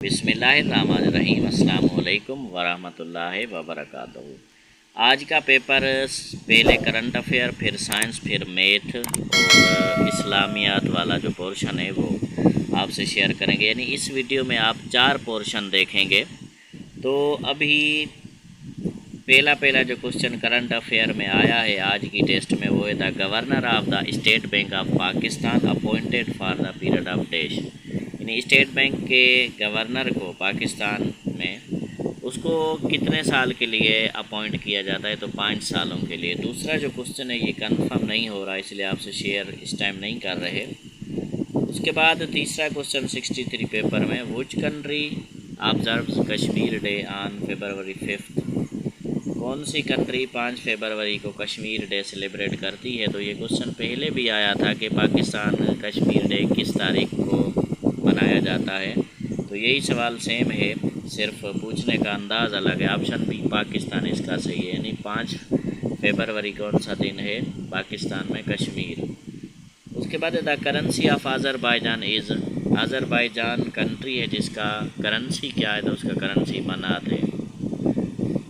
बिस्मिल्लाहिर्रहमानिर्रहीम अस्सलाम वालेकुम वरहमतुल्लाहि वबरकातुहू। आज का पेपर पहले करंट अफेयर, फिर साइंस, फिर मैथ और इस्लामियात वाला जो पोर्शन है वो आपसे शेयर करेंगे। यानी इस वीडियो में आप 4 पोर्शन देखेंगे। तो अभी पहला जो क्वेश्चन करंट अफेयर में आया है आज की टेस्ट में वो है the governor of the state bank of Pakistan appointed for the period of dash. यानी स्टेट बैंक के गवर्नर को पाकिस्तान में उसको कितने साल के लिए अपॉइंट किया जाता है, तो 5 सालों के लिए। दूसरा जो क्वेश्चन है ये कंफर्म नहीं हो रहा, इसलिए आपसे शेयर इस टाइम नहीं कर रहे। उसके बाद तीसरा क्वेश्चन 63 पेपर में which country observes Kashmir day on February 5। कौन सी कंट्री 5 फरवरी को कश्मीर डे सेलिब्रेट करती है। तो ये क्वेश्चन पहले भी आया था कि पाकिस्तान कश्मीर डे किस तारीख को मनाया जाता है। तो यही सवाल सेम है, सिर्फ पूछने का अंदाज़ अलग है। ऑप्शन बी पाकिस्तान इसका सही है। यानी 5 फरवरी कौन सा दिन है पाकिस्तान में कश्मीर। उसके बाद the currency of Azerbaijan is. Azerbaijan country है जिसका करेंसी क्या है, तो उसका करेंसी मनात है।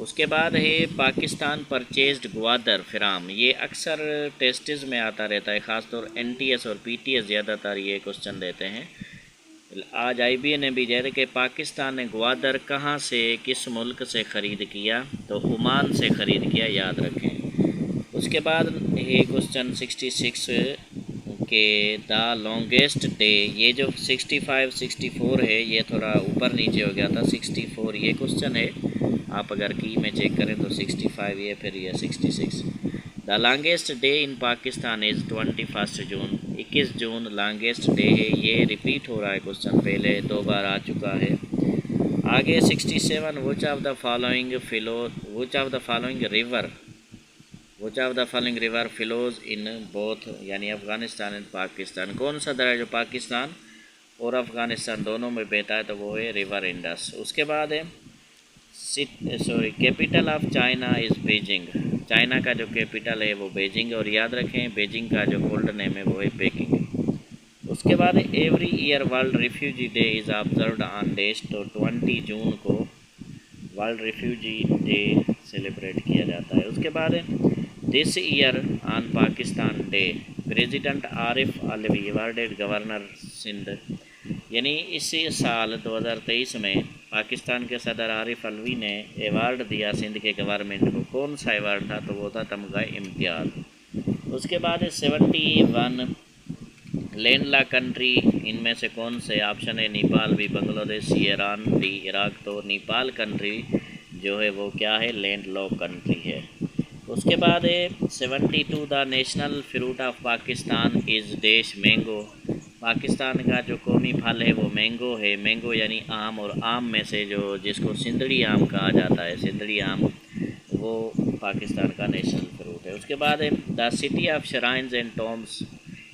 उसके बाद है पाकिस्तान परचेज्ड ग्वादर फिराम। ये अक्सर टेस्ट्स में आता रहता है, ख़ासतौर NTS और PTS ज़्यादातर ये क्वेश्चन देते हैं। आज IBA ने भी जैसे कि पाकिस्तान ने ग्वादर कहाँ से, किस मुल्क से ख़रीद किया, तो ओमान से ख़रीद किया, याद रखें। उसके बाद है क्वेश्चन 66 के द लॉन्गेस्ट डे। ये जो 65 64 है ये थोड़ा ऊपर नीचे हो गया था। 64 ये क्वेश्चन है, आप अगर की में चेक करें तो 65 ये, फिर ये 66। The longest day in Pakistan is 21 June. 21 June longest day है। ये रिपीट हो रहा है क्वेश्चन, पहले 2 बार आ चुका है। आगे 67 which of the following river flows in both, यानी अफ़गानिस्तान एंड पाकिस्तान। कौन सा दरिया जो पाकिस्तान और अफ़गानिस्तान दोनों में बहता है, तो वो है रिवर इंडस। उसके बाद है capital of China is Beijing. China का जो कैपिटल है वो बीजिंग, और याद रखें बीजिंग का जो ओल्ड नेम है वो है पेकिंग। उसके बाद every year world refugee day is observed on dash. तो 20 जून को वर्ल्ड रिफ्यूजी डे सेलिब्रेट किया जाता है। उसके बाद this year on Pakistan day president Arif Alvi awarded governor Sindh. यानी इसी साल 2023 में पाकिस्तान के सदर आरिफ अलवी ने अवार्ड दिया सिंध के गवर्नमेंट को। कौन सा अवार्ड था, तो वो था तमगा इम्तियाज़। उसके बाद 71 लैंडला कंट्री इनमें से कौन से। ऑप्शन है Nepal, B Bangladesh, Iran, D Iraq. तो नेपाल कंट्री जो है वो क्या है, लैंड लॉक कंट्री है। उसके बाद है 72 the national fruit of Pakistan is dash mango. Pakistan का जो कौमी फल है वो मैंगो है। मैंगो यानी आम, और आम में से जो जिसको सिंदड़ी आम कहा जाता है, सिंदड़ी आम, वो पाकिस्तान का नेशनल फ्रूट है। उसके बाद है the city of shrines and tombs.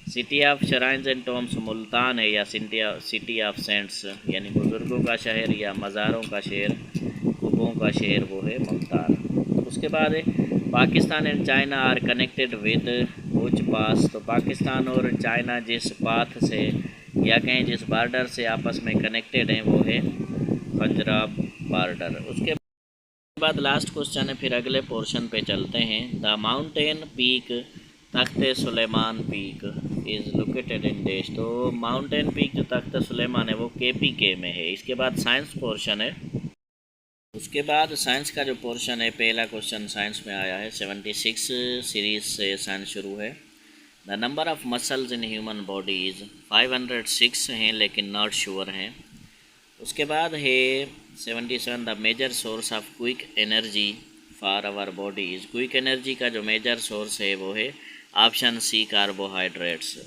City of shrines and tombs Multan है, या सिटी ऑफ सेंट्स यानी बुज़ुर्गों का शहर या मज़ारों का शहर, कुबों का शहर, वो है मुल्तान। उसके बाद है Pakistan and China are connected with which pass. तो पाकिस्तान और चाइना जिस पाथ से या कहें जिस बॉर्डर से आपस में कनेक्टेड हैं वो है पंजाब बॉर्डर। उसके बाद लास्ट क्वेश्चन है, फिर अगले पोर्शन पे चलते हैं। The mountain peak Takht Sulaiman peak is located in dash. तो माउंटेन पीक जो तख्त सुलेमान है वो KPK में है। इसके बाद साइंस पोर्शन है। उसके बाद साइंस का जो पोर्शन है, पहला क्वेश्चन साइंस में आया है 76 सीरीज़ से साइंस शुरू है। The number of muscles in human body is 506 हैं, लेकिन नॉट श्योर हैं। उसके बाद है 77 the major source of quick energy for our body is. Quick energy का जो मेजर सोर्स है वो है ऑप्शन सी कार्बोहाइड्रेट्स।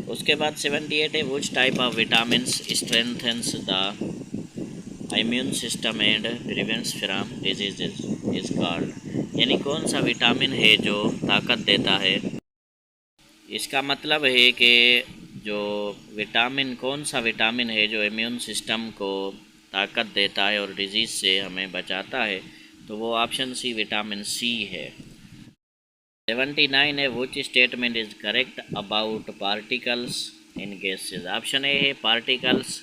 उसके बाद 78 है which type of vitamins strengthens the immune system and prevents from diseases is called. यानी कौन सा विटामिन है जो ताकत देता है। इसका मतलब है कि जो विटामिन, कौन सा विटामिन है जो इम्यून सिस्टम को ताकत देता है और डिजीज़ से हमें बचाता है, तो वो ऑप्शन सी विटामिन C है। 79 है which statement is correct about particles in gases. Option A है पार्टिकल्स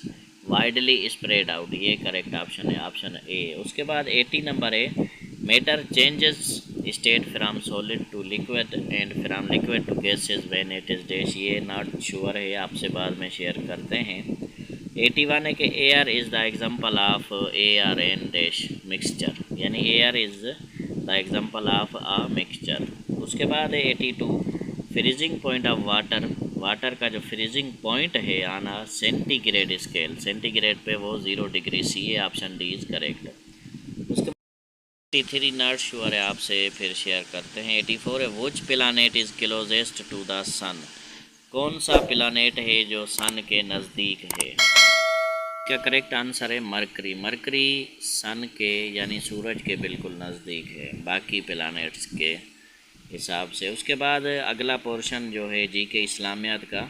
वाइडली स्प्रेड आउट, ये करेक्ट ऑप्शन है, ऑप्शन ए। उसके बाद 80 नंबर है, matter changes state from solid to liquid and from liquid to gases when it is dash, ये not sure है, आपसे बाद में शेयर करते हैं। 81 है कि air is the example of air and dash mixture, यानी air is the example of a mixture. उसके बाद है 82, freezing point of water, water का जो फ्रीजिंग पॉइंट है on a centigrade scale, centigrade पे वो 0 डिग्री सी है, ऑप्शन डी इज़ करेक्ट। उसके 83 नॉट श्योर है, आपसे फिर शेयर करते हैं। 84 है, which planet is closest to the sun, कौन सा प्लैनेट है जो सन के नज़दीक है। क्या करेक्ट आंसर है मरकरी, मरकरी सन के यानी सूरज के बिल्कुल नज़दीक है बाकी प्लैनेट्स के हिसाब से। उसके बाद अगला पोर्शन जो है जी के इस्लामियात का,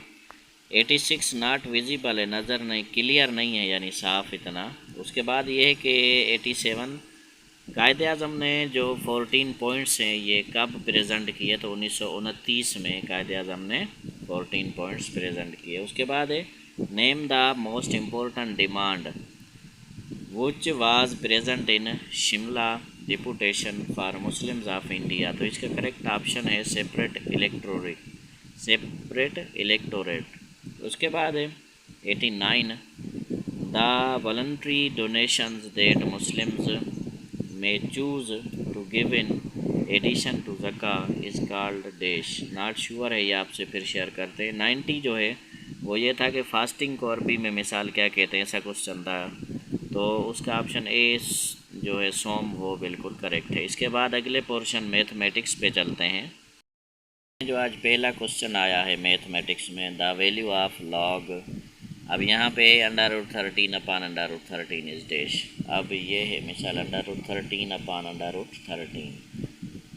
86 नॉट विजिबल है, नज़र नहीं, क्लियर नहीं है यानी साफ़ इतना। उसके बाद ये है कि 87 कायदे आज़म ने जो 14 पॉइंट्स हैं ये कब प्रेजेंट किए, तो 1929 में कायदे आज़म ने 14 पॉइंट्स प्रेजेंट किए। उसके बाद है name the most important demand which was present in Shimla deputation for Muslims of India, तो इसका करेक्ट ऑप्शन है सेपरेट इलेक्टोरेट, सेपरेट इलेक्टोरेट। उसके बाद है 89 the voluntary donations that Muslims may choose to give in addition to Zaka is called dash, not sure है, ये आपसे फिर शेयर करते हैं। 90 जो है वो ये था कि फास्टिंग को अरबी में मिसाल क्या कहते हैं, ऐसा क्वेश्चन था, तो उसका ऑप्शन ए जो है सोम, वो बिल्कुल करेक्ट है। इसके बाद अगले पोर्शन मैथमेटिक्स पे चलते हैं। जो आज पहला क्वेश्चन आया है मैथमेटिक्स में, द वैल्यू ऑफ लॉग, अब यहाँ पे √13 अपान √13 इज डैश, अब ये है मिसाल √13 अपान √13,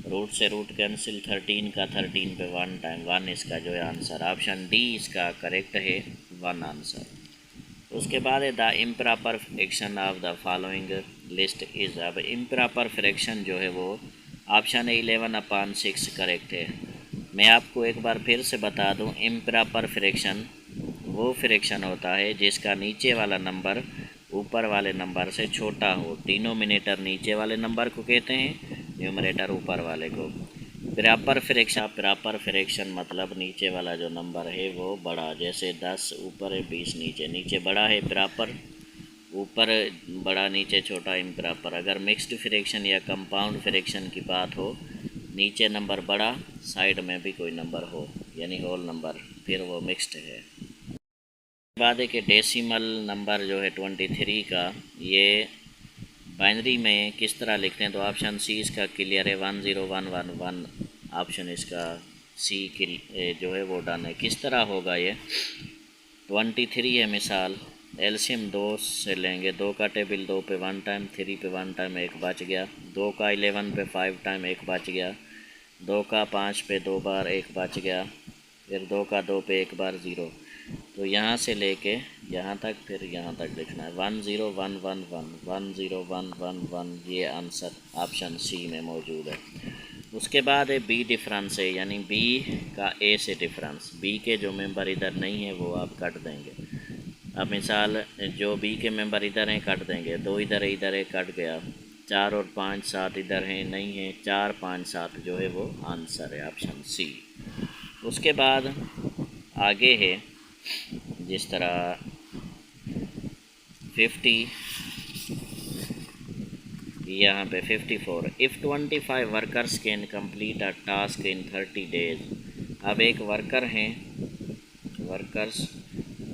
रूट से रूट कैंसिल, 13 का 13 पे 1 टाइम 1 इसका जो है आंसर, ऑप्शन डी इसका करेक्ट है, 1 आंसर। उसके बाद है the improper fraction of the following list is, अब इम्प्रॉपर फ्रैक्शन जो है वो ऑप्शन 11/6 करेक्ट है। मैं आपको एक बार फिर से बता दूं, इम्प्रॉपर फ्रैक्शन वो फ्रैक्शन होता है जिसका नीचे वाला नंबर ऊपर वाले नंबर से छोटा हो, डिनोमिनेटर नीचे वाले नंबर को कहते हैं, न्यूमरेटर ऊपर वाले को। प्रॉपर फ्रैक्शन मतलब नीचे वाला जो नंबर है वो बड़ा, जैसे 10 ऊपर है 20 नीचे, नीचे बड़ा है प्रॉपर, ऊपर बड़ा नीचे छोटा इम्प्रॉपर। अगर मिक्स्ड फ्रैक्शन या कंपाउंड फ्रैक्शन की बात हो, नीचे नंबर बड़ा साइड में भी कोई नंबर हो यानी होल नंबर, फिर वो मिक्स्ड है। बाद है कि डेसिमल नंबर जो है 23 का, ये बाइनरी में किस तरह लिखते हैं, तो ऑप्शन सी इसका क्लियर है, 10111, ऑप्शन इसका सी जो है वो डन है। किस तरह होगा ये, 23 है मिसाल, एलसीएम 2 से लेंगे, 2 का टेबल 2 पे 1 टाइम, 3 पे 1 टाइम 1 बच गया, 2 का 11 पे 5 टाइम 1 बच गया, 2 का 5 पे 2 बार 1 बच गया, फिर 2 का 2 पे 1 बार 0, तो यहाँ से लेके यहाँ तक फिर यहाँ तक लिखना है, 10111 10111, ये आंसर ऑप्शन सी में मौजूद है। उसके बाद है बी डिफरेंस है, यानी बी का ए से डिफरेंस, बी के जो मेंबर इधर नहीं है वो आप काट देंगे। अब मिसाल जो बी के मेंबर इधर हैं काट देंगे, 2 इधर है, इधर है, कट गया, 4 और 5 7 इधर हैं नहीं है, 4 5 7 जो है वो आंसर है, ऑप्शन सी। उसके बाद आगे है जिस तरह 50, यहाँ पे 54, if 25 workers can complete a task in 30 days, अब एक वर्कर हैं, वर्कर्स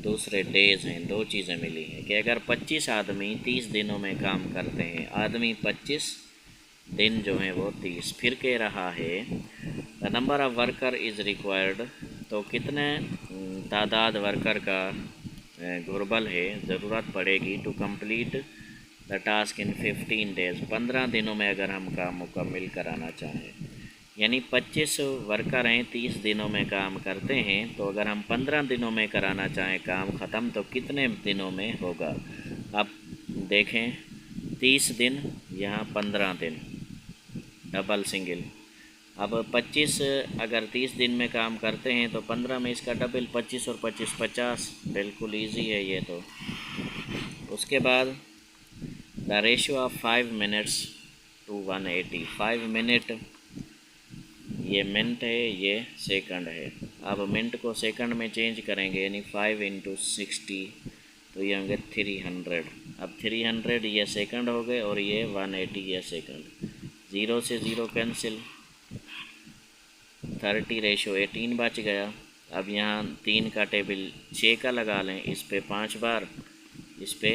दूसरे डेज हैं, दो चीज़ें मिली हैं कि अगर 25 आदमी 30 दिनों में काम करते हैं, आदमी 25 दिन जो हैं वो 30, फिर कह रहा है the number of worker is required, तो कितने तादाद वर्कर का गुरबल है, ज़रूरत पड़ेगी, to complete the task in 15 days, 15 दिनों में अगर हम काम मुकम्मल कराना चाहें, यानी 25 वर्कर हैं 30 दिनों में काम करते हैं, तो अगर हम 15 दिनों में कराना चाहें काम ख़त्म तो कितने दिनों में होगा। अब देखें 30 दिन यहाँ 15 दिन, डबल सिंगल, अब 25 अगर 30 दिन में काम करते हैं तो 15 में इसका डबल 25 और 25 50, बिल्कुल इजी है ये तो। उसके बाद the ratio of 5 minutes to 180, 5 minute ये मिनट है, ये सेकंड है। अब मिनट को सेकंड में चेंज करेंगे, यानी 5 × 60 तो ये होंगे 300। अब 300 ये सेकंड हो गए और ये 180 ये सेकंड। 0 से 0 कैंसिल, 30:18 बच गया। अब यहाँ 3 का टेबल 6 का लगा लें, इस पे 5 बार, इस पे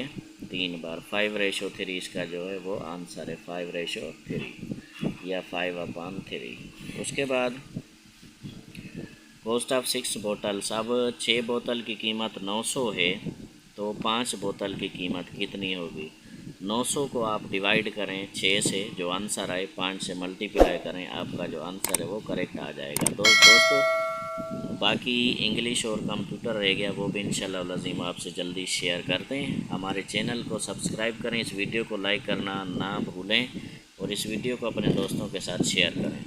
3 बार, 5:3 इसका जो है वो आंसर है, 5:3 या 5/3। उसके बाद कॉस्ट ऑफ 6 बोतल्स। अब 6 बोतल की कीमत 900 है, तो 5 बोतल की कीमत कितनी होगी? 900 को आप डिवाइड करें 6 से, जो आंसर आए 5 से मल्टीप्लाई करें, आपका जो आंसर है वो करेक्ट आ जाएगा। दोस्तों बाकी इंग्लिश और कंप्यूटर रह गया, वो भी इंशाल्लाह अज़ीम आपसे जल्दी शेयर करते हैं। हमारे चैनल को सब्सक्राइब करें, इस वीडियो को लाइक करना ना भूलें और इस वीडियो को अपने दोस्तों के साथ शेयर करें।